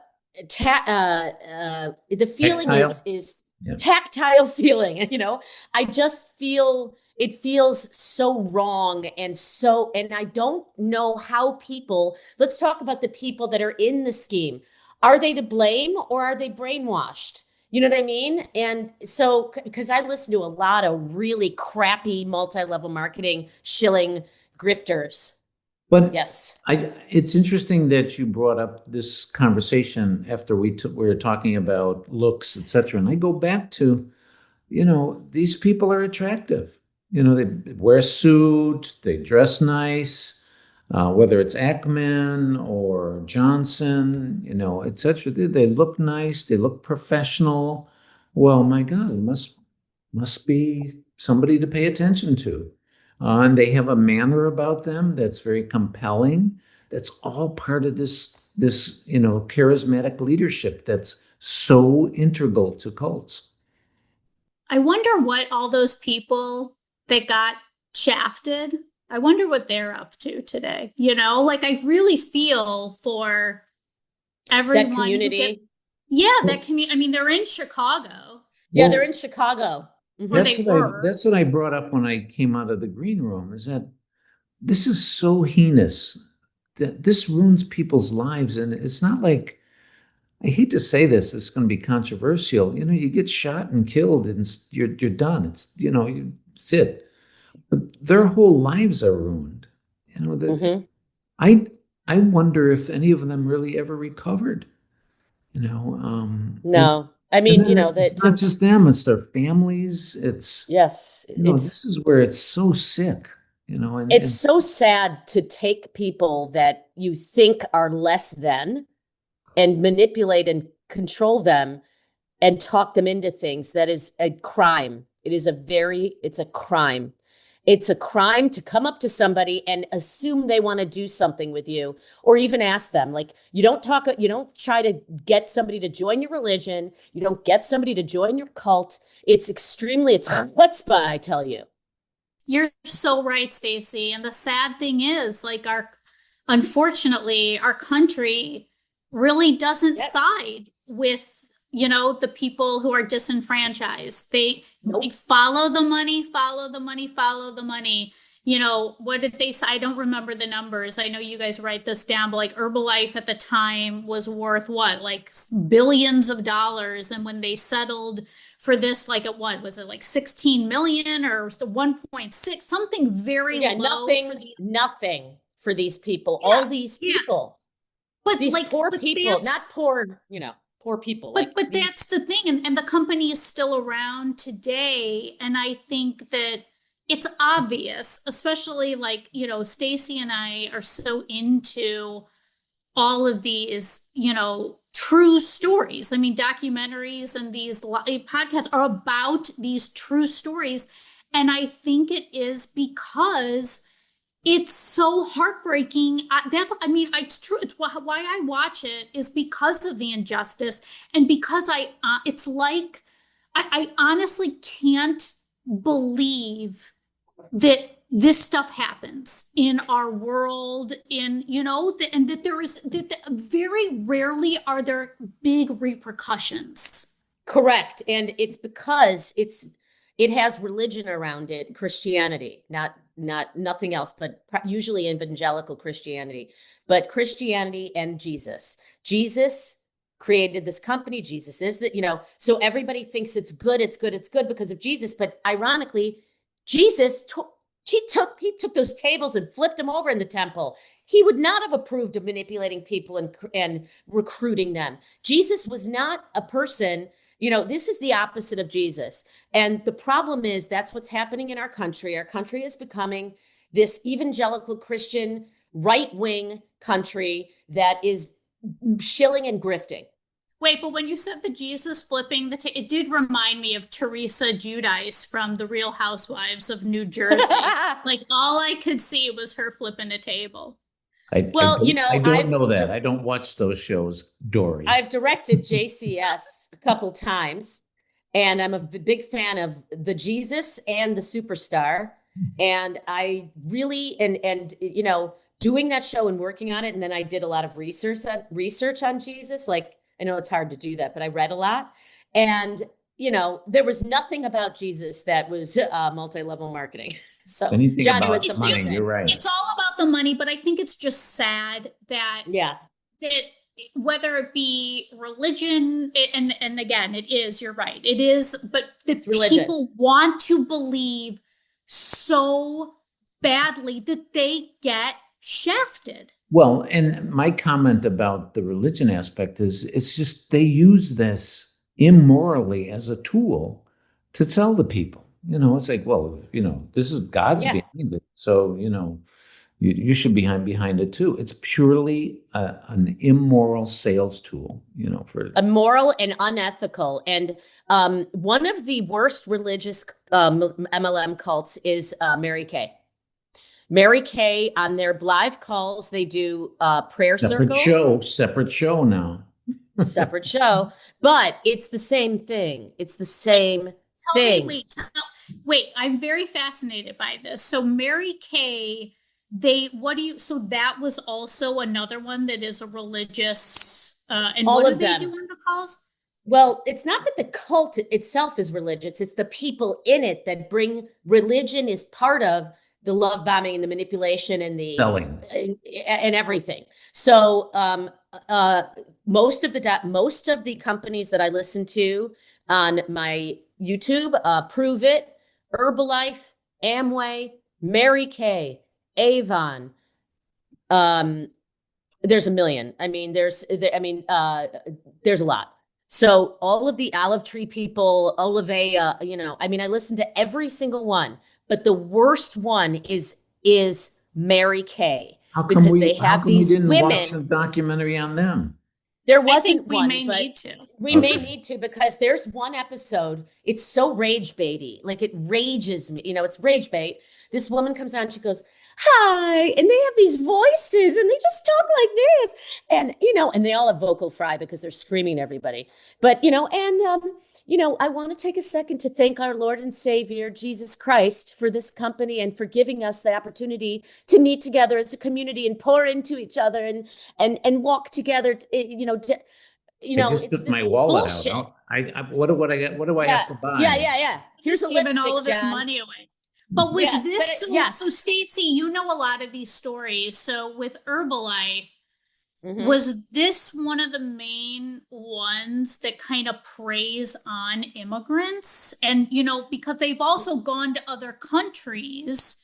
feeling tactile. is tactile feeling, I just feel it feels so wrong and I don't know how let's talk about the people that are in the scheme. Are they to blame or are they brainwashed? You know what I mean? And so, because I listen to a lot of really crappy multi-level marketing shilling grifters. But yes, it's interesting that you brought up this conversation after we were talking about looks, etc. And I go back to, these people are attractive. They wear a suit, they dress nice, whether it's Ackman or Johnson, etc. They look nice, they look professional. Well, my God, it must be somebody to pay attention to. And they have a manner about them that's very compelling. That's all part of this charismatic leadership that's so integral to cults. I wonder what all those people that got shafted, I wonder what they're up to today. I really feel for everyone. That community. That community. I mean, they're in Chicago. Yeah, they're in Chicago. That's what I brought up when I came out of the green room, is that this is so heinous that this ruins people's lives. And it's not like, I hate to say this, it's going to be controversial. You get shot and killed and you're done. It's, that's it. But their whole lives are ruined. I wonder if any of them really ever recovered. No. I mean, it's not just them, it's their families. It's this is where it's so sick, it's so sad to take people that you think are less than and manipulate and control them and talk them into things. That is a crime. It's a crime. It's a crime to come up to somebody and assume they want to do something with you, or even ask them. Like, you don't try to get somebody to join your religion. You don't get somebody to join your cult. It's chutzpah, I tell you. You're so right, Stacey. And the sad thing is, like, unfortunately, our country really doesn't side with, the people who are disenfranchised. They follow the money, follow the money, follow the money. What did they say? I don't remember the numbers. I know you guys write this down, but like Herbalife at the time was worth what? Like billions of dollars. And when they settled for this, like at what was it, like 16 million or 1.6, something very low. Nothing for these people. Yeah, all these people. But these poor people, not poor, poor people. But that's the thing. And the company is still around today. And I think that it's obvious, especially like, Stacey and I are so into all of these, true stories. I mean, documentaries and these podcasts are about these true stories. And I think it is because it's so heartbreaking. It's true. It's why I watch it is because of the injustice. And because it's like, I honestly can't believe that this stuff happens in our world, and that very rarely are there big repercussions. Correct. And it's because it has religion around it, Christianity, not nothing else, but usually evangelical Christianity, but Christianity and Jesus. Jesus created this company. Jesus is that, so everybody thinks it's good because of Jesus. But ironically, Jesus he took those tables and flipped them over in the temple. He would not have approved of manipulating people and recruiting them. Jesus was not a person, this is the opposite of Jesus. And the problem is that's what's happening in our country. Our country is becoming this evangelical Christian right-wing country that is shilling and grifting. Wait, but when you said the Jesus flipping it did remind me of Teresa Giudice from The Real Housewives of New Jersey. Like all I could see was her flipping a table. I don't know that. I don't watch those shows, Dori. I've directed JCS a couple times, and I'm a big fan of the Jesus and the Superstar. And I really, and doing that show and working on it, and then I did a lot of research on Jesus. Like, I know it's hard to do that, but I read a lot. And, there was nothing about Jesus that was multi-level marketing. So anything Johnny about the money, you're right. It's all about the money, but I think it's just sad that whether it be religion, and again, it is, you're right, it is, but the people want to believe so badly that they get shafted. Well, and my comment about the religion aspect is it's just they use this immorally as a tool to sell to people. It's like, well, this is God's behind it. So, you should be behind it too. It's purely an immoral sales tool, for immoral and unethical. And one of the worst religious MLM cults is Mary Kay. Mary Kay, on their live calls, they do prayer circles. Separate show now. Separate show, but it's the same thing. It's the same thing. Wait, I'm very fascinated by this. So Mary Kay, so that was also another one that is a religious, and all what of do them. They do on the calls? Well, it's not that the cult itself is religious. It's the people in it that bring religion is part of the love bombing and the manipulation and the selling and everything. So most of the companies that I listen to on my YouTube, Prove It, Herbalife, Amway, Mary Kay, Avon. There's a million. There's a lot. So all of the olive tree people, Olivea, I listen to every single one, but the worst one is Mary Kay. How come they have these women. Watch a documentary on them? There wasn't we one, may need to. We may need to, because there's one episode. It's so rage baity, like it rages me. It's rage bait. This woman comes on, she goes, hi, and they have these voices and they just talk like this. And, and they all have vocal fry because they're screaming at everybody. But, I want to take a second to thank our Lord and Savior, Jesus Christ, for this company and for giving us the opportunity to meet together as a community and pour into each other and walk together, I just it's took my this wallet bullshit. out. What do I get? What do I have to buy? Yeah. Here's a Giving lipstick, all of its John. money away. But was this yes. so Stacey, you know a lot of these stories. So with Herbalife, Mhm. was this one of the main ones that kind of preys on immigrants? And because they've also gone to other countries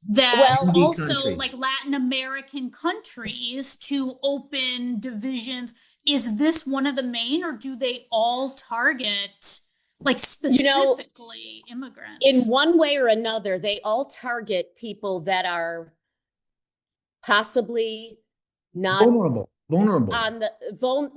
that Well, also countries. like Latin American countries to open divisions. Is this one of the main, or do they all target like specifically immigrants? in one way or another, they all target people that are possibly not Vulnerable. on the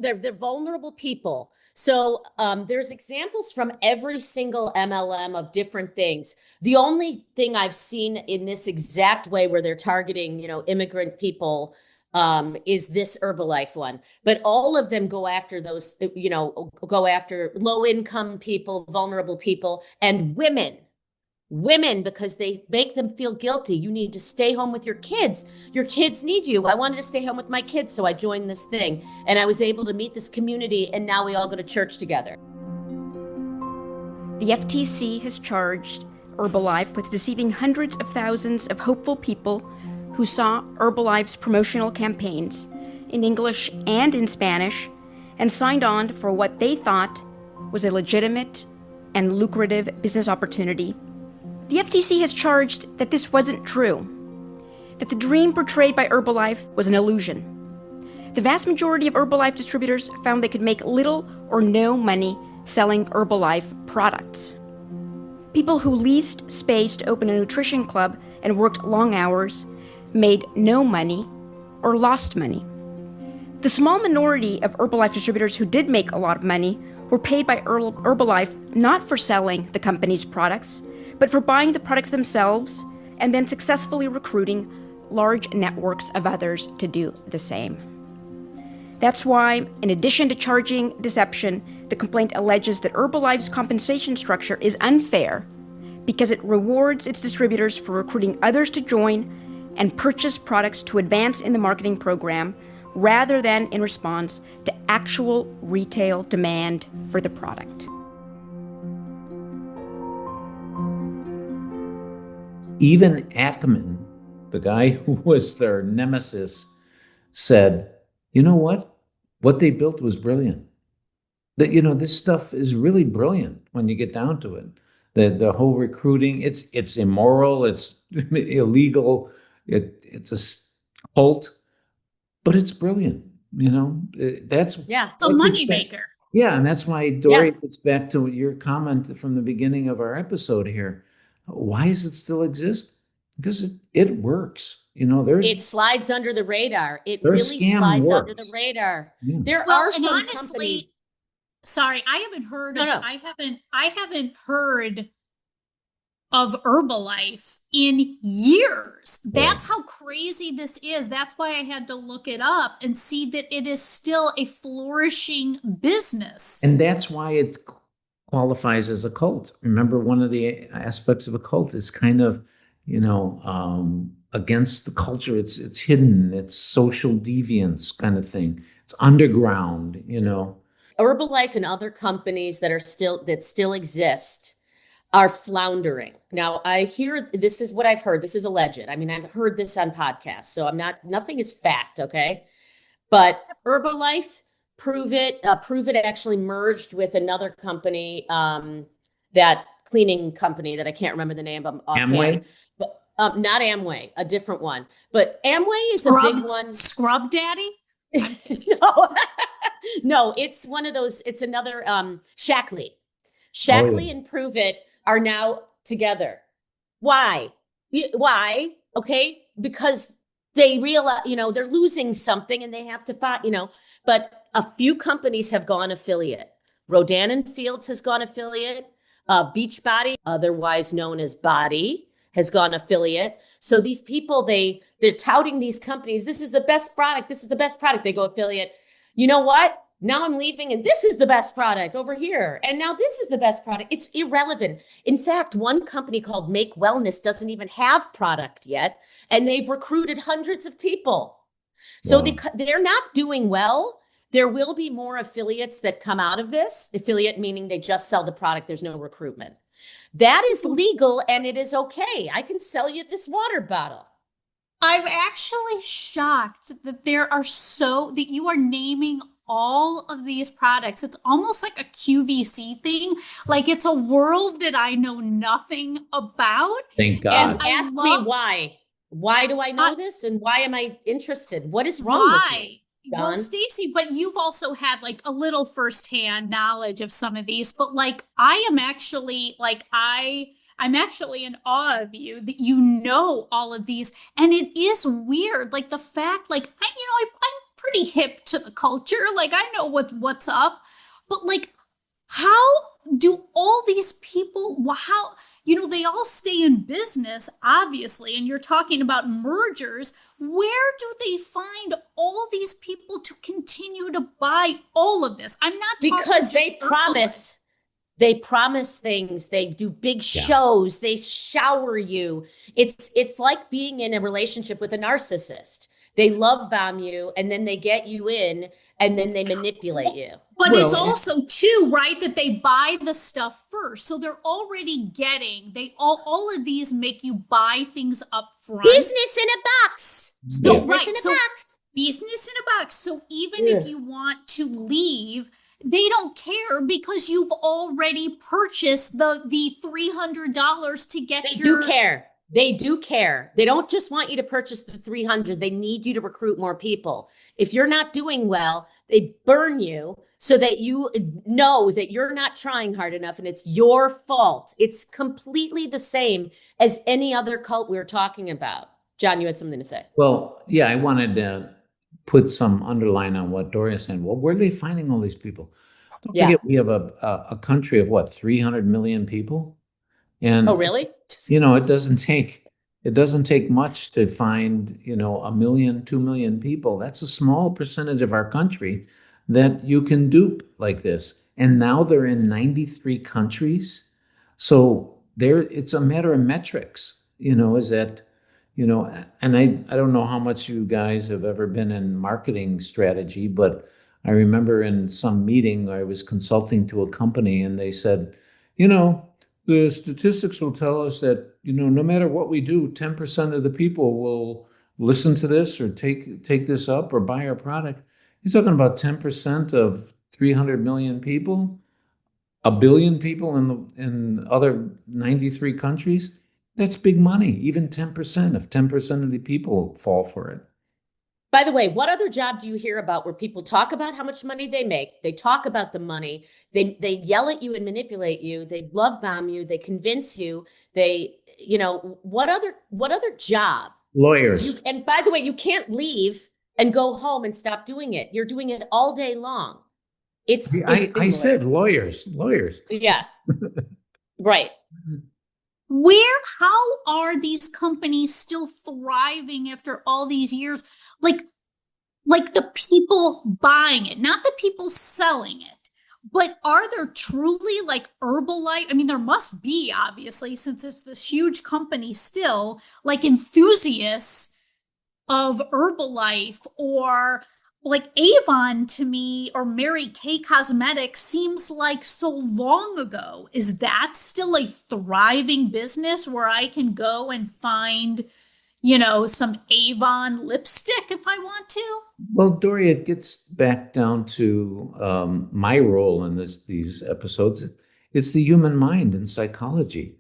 they're vulnerable people. So there's examples from every single MLM of different things. The only thing I've seen in this exact way where they're targeting, immigrant people is this Herbalife one. But all of them go after those, go after low income people, vulnerable people, and women, because they make them feel guilty. You need to stay home with your kids. Your kids need you. I wanted to stay home with my kids, so I joined this thing. And I was able to meet this community, and now we all go to church together. The FTC has charged Herbalife with deceiving hundreds of thousands of hopeful people who saw Herbalife's promotional campaigns in English and in Spanish and signed on for what they thought was a legitimate and lucrative business opportunity. The FTC has charged that this wasn't true, that the dream portrayed by Herbalife was an illusion. The vast majority of Herbalife distributors found they could make little or no money selling Herbalife products. People who leased space to open a nutrition club and worked long hours made no money or lost money. The small minority of Herbalife distributors who did make a lot of money were paid by Herbalife not for selling the company's products, but for buying the products themselves and then successfully recruiting large networks of others to do the same. That's why, in addition to charging deception, the complaint alleges that Herbalife's compensation structure is unfair because it rewards its distributors for recruiting others to join and purchase products to advance in the marketing program rather than in response to actual retail demand for the product. Even Ackman, the guy who was their nemesis, said, you know what? What they built was brilliant. That, this stuff is really brilliant when you get down to it. The whole recruiting, it's immoral, it's illegal, it's a cult, but it's brilliant. It's a moneymaker. Yeah, and that's why, Dori, gets back to your comment from the beginning of our episode here. Why does it still exist? Because it works. It slides under the radar. It really slides under the radar. Yeah. There are some honestly, companies. Sorry, I haven't heard I haven't heard of Herbalife in years. That's how crazy this is. That's why I had to look it up and see that it is still a flourishing business. And that's why it qualifies as a cult. Remember, one of the aspects of a cult is kind of, against the culture. It's hidden. It's social deviance kind of thing. It's underground, Herbalife and other companies that still exist are floundering. Now, this is what I've heard. This is alleged. I mean, I've heard this on podcasts, so nothing is fact, okay? But Herbalife, Prove It actually merged with another company, that cleaning company that I can't remember the name of offhand. Amway? But, not Amway, a different one. But Amway is a big one. Scrub Daddy? No, it's one of those, it's another, Shackley. Shackley and Prove It are now together. Why? Okay, because they realize, they're losing something and they have to fight, but a few companies have gone affiliate. Rodan and Fields has gone affiliate. Beachbody, otherwise known as Body, has gone affiliate. So these people, they're touting these companies. This is the best product. This is the best product. They go affiliate. You know what? Now I'm leaving and this is the best product over here. And now this is the best product. It's irrelevant. In fact, one company called Make Wellness doesn't even have product yet. And they've recruited hundreds of people. So they're not doing well. There will be more affiliates that come out of this. Affiliate meaning they just sell the product. There's no recruitment. That is legal and it is okay. I can sell you this water bottle. I'm actually shocked that that you are naming all of these products. It's almost like a QVC thing. Like it's a world that I know nothing about. Thank God. And ask me why. Why do I know this? And why am I interested? What is wrong with you? Well, Stacey, but you've also had like a little firsthand knowledge of some of these, but like I'm actually in awe of you that you know all of these. And it is weird. Like the fact, like, I'm pretty hip to the culture. Like I know what's up, but like, how do all these people, they all stay in business, obviously, and you're talking about mergers. Where do they find all these people to continue to buy all of this? I'm not talking because they promise. They promise things. They do big shows. They shower you. It's like being in a relationship with a narcissist. They love bomb you and then they get you in and then they manipulate you. But it's also too, right, that they buy the stuff first. So they're already getting, all of these make you buy things up front. Business in a box. Business in a box. Business in a box. So even if you want to leave, they don't care because you've already purchased the $300 to get They do care. They do care. They don't just want you to purchase the 300. They need you to recruit more people. If you're not doing well, they burn you so that you know that you're not trying hard enough and it's your fault. It's completely the same as any other cult we were talking about. John, you had something to say. Well, yeah, I wanted to put some underline on what Dori is saying. Well, where are they finding all these people? Don't forget, we have a country of 300 million people. And oh, really? It doesn't take much to find, 1 million, 2 million people. That's a small percentage of our country that you can dupe like this. And now they're in 93 countries. So it's a matter of metrics, is that, and I don't know how much you guys have ever been in marketing strategy, but I remember in some meeting I was consulting to a company and they said, the statistics will tell us that, no matter what we do, 10% of the people will listen to this or take this up or buy our product. You're talking about 10% of 300 million people, 1 billion people in other 93 countries. That's big money, even 10%, if 10% of the people fall for it. By the way, what other job do you hear about where people talk about how much money they make? They talk about the money. They yell at you and manipulate you. They love bomb you. They convince you. What other job? Lawyers. And by the way, you can't leave and go home and stop doing it. You're doing it all day long. I said lawyers. Yeah. Right. How are these companies still thriving after all these years? Like the people buying it, not the people selling it, but are there truly like Herbalife? I mean, there must be, obviously, since it's this huge company still, like enthusiasts of Herbalife or like Avon to me, or Mary Kay Cosmetics seems like so long ago. Is that still a thriving business where I can go and find, some Avon lipstick if I want to? Well, Dori, it gets back down to my role in these episodes. It's the human mind and psychology.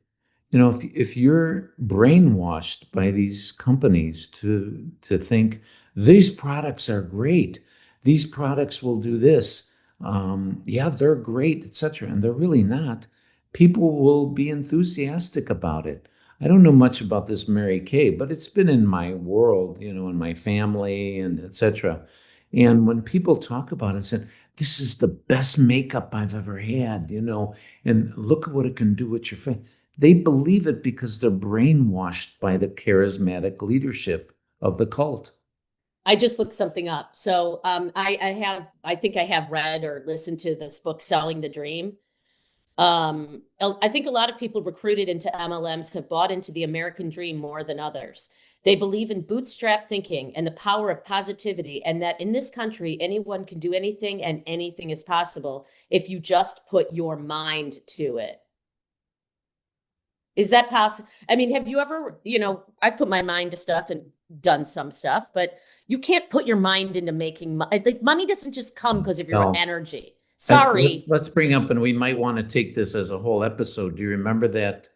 If you're brainwashed by these companies to think these products are great, these products will do this, they're great, etc., and they're really not, people will be enthusiastic about it. I don't know much about this Mary Kay, but it's been in my world, in my family and etc. And when people talk about it and say, this is the best makeup I've ever had, and look at what it can do with your face. They believe it because they're brainwashed by the charismatic leadership of the cult. I just looked something up. So I think I have read or listened to this book, Selling the Dream. I think a lot of people recruited into MLMs have bought into the American dream more than others. They believe in bootstrap thinking and the power of positivity, and that in this country, anyone can do anything and anything is possible if you just put your mind to it. Is that possible? I mean, have you ever, I've put my mind to stuff and done some stuff, but you can't put your mind into making money. Like, money doesn't just come because of your energy. Sorry. Let's bring up, and we might want to take this as a whole episode. Do you remember that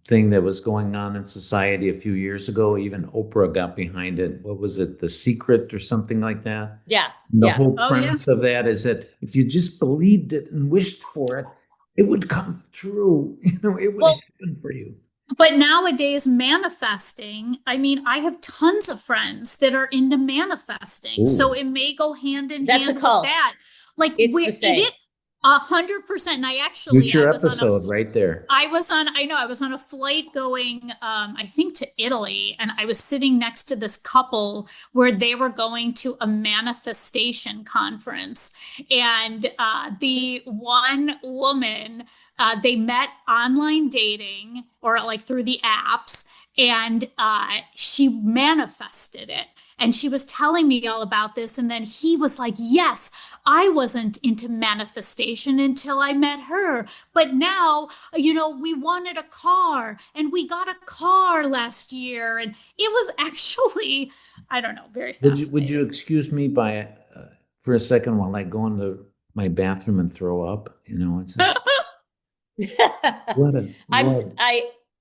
thing that was going on in society a few years ago? Even Oprah got behind it. What was it? The Secret or something like that? Yeah. The whole premise of that is that if you just believed it and wished for it, it would come true. It would happen for you. But nowadays, manifesting, I mean, I have tons of friends that are into manifesting. Ooh. So it may go hand in hand with that. Like, it's the same. 100%. And I actually, future episode right there. I was on a flight going, I think to Italy, and I was sitting next to this couple where they were going to a manifestation conference. And the one woman, they met online dating or like through the apps, and she manifested it. And she was telling me all about this. And then he was like, yes, I wasn't into manifestation until I met her. But now, we wanted a car and we got a car last year. And it was actually, I don't know, very fascinating. Would you excuse me for a second while I go into my bathroom and throw up? It's just,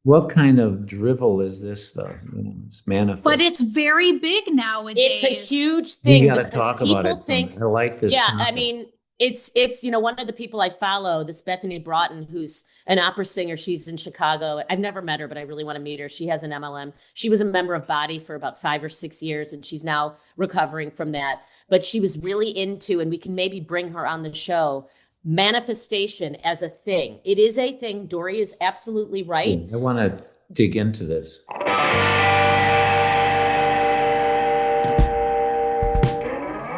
what kind of drivel is this, though? It's manifest. But it's very big nowadays. It's a huge thing. We got to talk about it. I like this. Yeah, topic. I mean, it's one of the people I follow, this Bethany Broughton, who's an opera singer. She's in Chicago. I've never met her, but I really want to meet her. She has an MLM. She was a member of Body for about 5 or 6 years, and she's now recovering from that. But she was really into, and we can maybe bring her on the show, manifestation as a thing. It is a thing. Dori is absolutely right. I want to dig into this.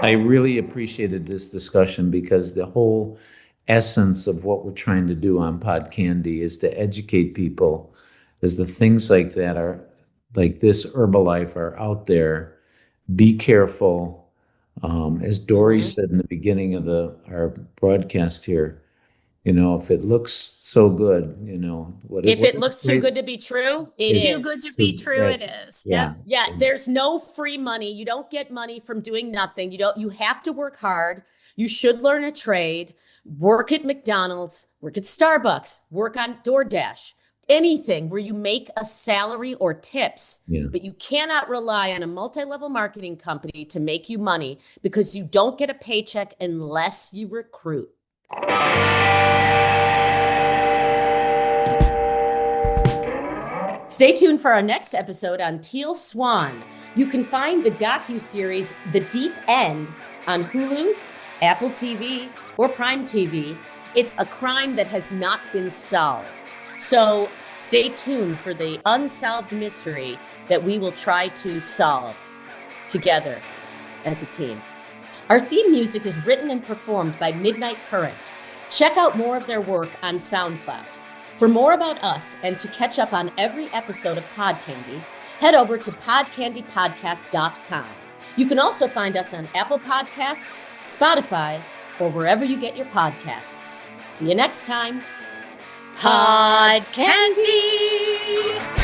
I really appreciated this discussion because the whole essence of what we're trying to do on Pod Candy is to educate people as the things like that are, like this Herbalife, are out there. Be careful. As Dori said in the beginning of our broadcast here, if it looks so good, if it looks too good to be true, it is. Too good to be true, it is. Yeah. There's no free money. You don't get money from doing nothing. You have to work hard. You should learn a trade, work at McDonald's, work at Starbucks, work on DoorDash. Anything where you make a salary or tips, but you cannot rely on a multi-level marketing company to make you money, because you don't get a paycheck unless you recruit. Stay tuned for our next episode on Teal Swan. You can find the docuseries The Deep End on Hulu, Apple TV, or Prime TV. It's a crime that has not been solved. So stay tuned for the unsolved mystery that we will try to solve together as a team. Our theme music is written and performed by Midnight Current. Check out more of their work on SoundCloud. For more about us and to catch up on every episode of Pod Candy, head over to podcandypodcast.com. You can also find us on Apple Podcasts, Spotify, or wherever you get your podcasts. See you next time. Pod Candy!